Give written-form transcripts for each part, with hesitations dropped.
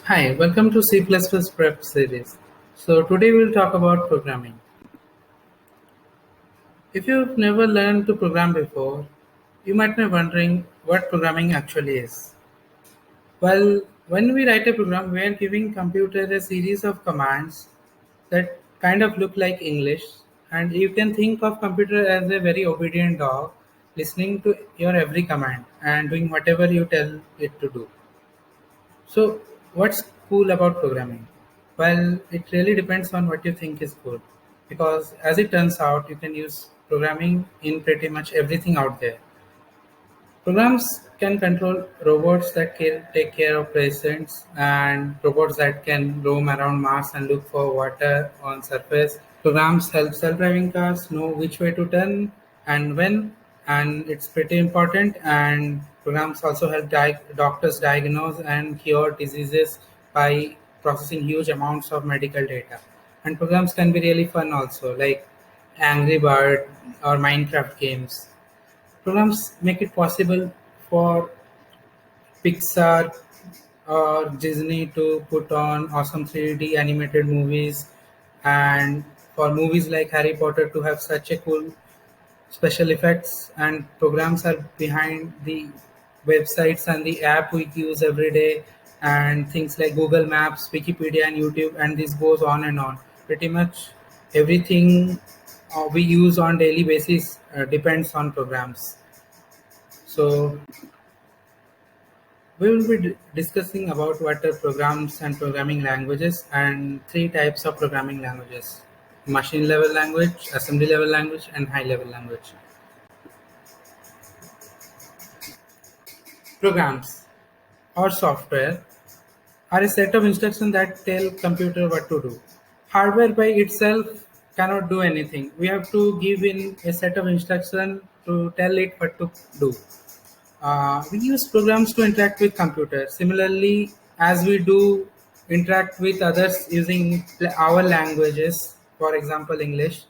Hi, welcome to C++ Prep series. So today we'll talk about programming. If you've never learned to program before, you might be wondering what programming actually is. Well, when we write a program, we are giving computer a series of commands that kind of look like English, and you can think of computer as a very obedient dog listening to your every command and doing whatever you tell it to do. So, what's cool about programming? Well, it really depends on what you think is cool. Because as it turns out, you can use programming in pretty much everything out there. Programs can control robots that take care of patients and robots that can roam around Mars and look for water on surface. Programs help self-driving cars know which way to turn and when, and it's pretty important. And programs also help doctors diagnose and cure diseases by processing huge amounts of medical data. And programs can be really fun also, like Angry Bird or Minecraft games. Programs make it possible for Pixar or Disney to put on awesome 3D animated movies, and for movies like Harry Potter to have such a cool special effects. And programs are behind the websites and the app we use every day, and things like Google Maps, Wikipedia, and YouTube, and this goes on and on. Pretty much everything we use on daily basis depends on programs. So we will be discussing about what are programs and programming languages and three types of programming languages: machine level language, assembly level language, and high level language. Programs or software are a set of instructions that tell computer what to do. Hardware by itself cannot do anything. We have to give in a set of instructions to tell it what to do. We use programs to interact with computers. Similarly, as we do interact with others using our languages, for example, English.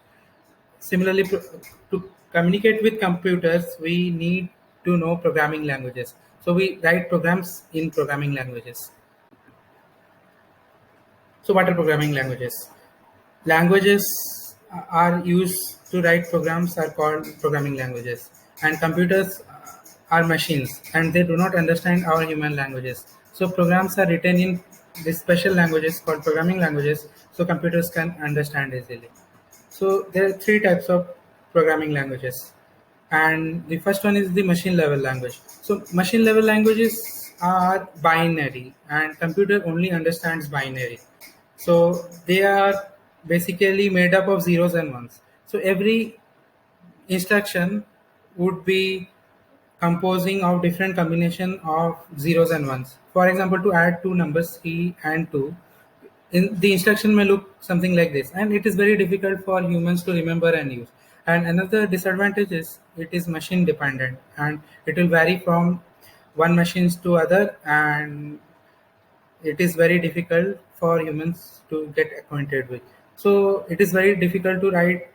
Similarly, to communicate with computers, we need to know programming languages. So we write programs in programming languages. So what are programming languages? Languages are used to write programs are called programming languages, and computers are machines and they do not understand our human languages. So programs are written in these special languages called programming languages so computers can understand easily. So there are three types of programming languages, and the first one is the machine level language. So machine level languages are binary, and computer only understands binary. So they are basically made up of zeros and ones. So every instruction would be composing of different combination of zeros and ones. For example, to add two numbers 3 and 2, in the instruction may look something like this, and it is very difficult for humans to remember and use. And another disadvantage is it is machine dependent, and it will vary from one machines to other, and it is very difficult for humans to get acquainted with. So it is very difficult to write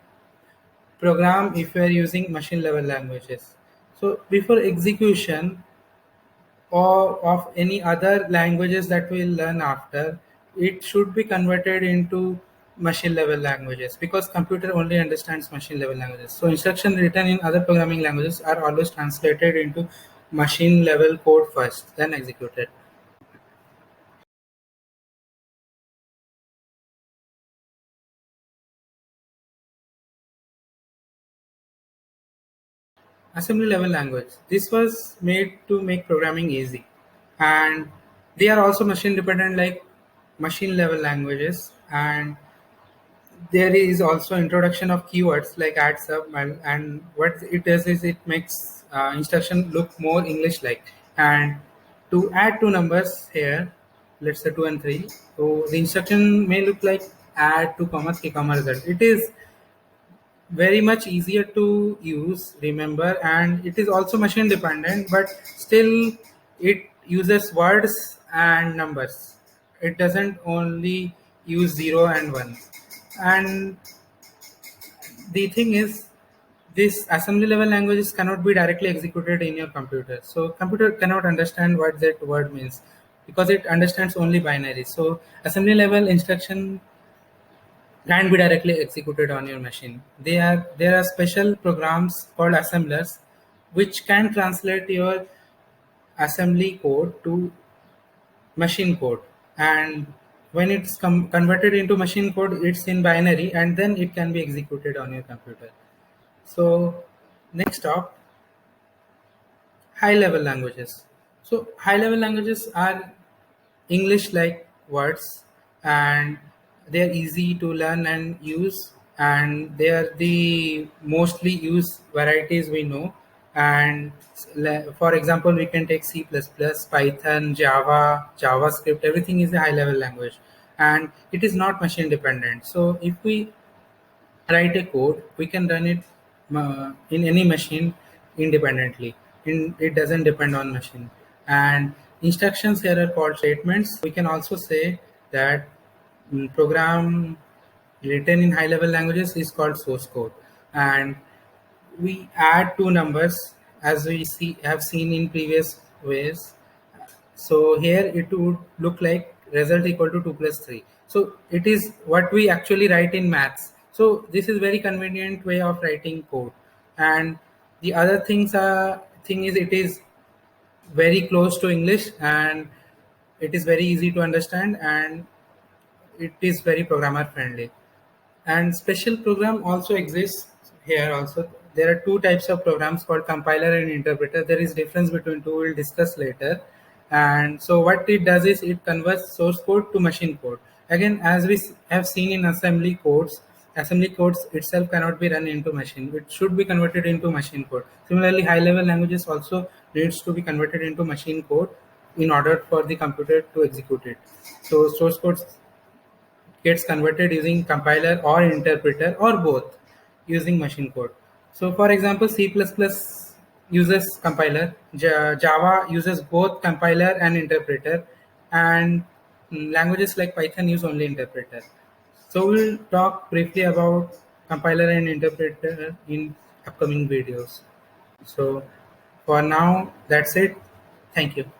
program if you are using machine level languages. So before execution or of any other languages that we'll learn after, it should be converted into machine level languages because computer only understands machine level languages. So instructions written in other programming languages are always translated into machine level code first, then executed. Assembly level language. This was made to make programming easy, and they are also machine dependent like machine level languages. And there is also introduction of keywords like add sub, and what it does is it makes instruction look more English like. And to add two numbers here, let's say 2 and 3, so the instruction may look like add 2 comma 3 comma result. It is very much easier to use, remember, and it is also machine dependent, but still it uses words and numbers. It doesn't only use 0 and 1. And the thing is, this assembly level languages cannot be directly executed in your computer, so computer cannot understand what that word means. because it understands only binary. So assembly level instruction can be directly executed on your machine. There are special programs called assemblers which can translate your assembly code to machine code, and when it's converted into machine code, it's in binary, and then it can be executed on your computer. So next up, high level languages. So high level languages are English like words, and they are easy to learn and use, and they are the mostly used varieties we know. And for example, we can take C++, Python, Java, JavaScript. Everything is a high level language, and it is not machine dependent. So if we write a code, we can run it in any machine independently. It doesn't depend on machine. And instructions here are called statements. We can also say that program written in high level languages is called source code. And we add two numbers as we have seen in previous ways. So here it would look like result equal to 2 plus 3. So it is what we actually write in maths. So this is very convenient way of writing code. And the other thing is it is very close to English, and it is very easy to understand, and it is very programmer friendly. And special program also exists here also. There are two types of programs called compiler and interpreter. There is difference between two, we'll discuss later. And so what it does is it converts source code to machine code. Again, as we have seen in assembly codes itself cannot be run into machine. It should be converted into machine code. Similarly, high level languages also needs to be converted into machine code in order for the computer to execute it. So source code gets converted using compiler or interpreter, or both using machine code. So for example, C++ uses compiler, Java uses both compiler and interpreter, and languages like Python use only interpreter. So we'll talk briefly about compiler and interpreter in upcoming videos. So for now, that's it. Thank you.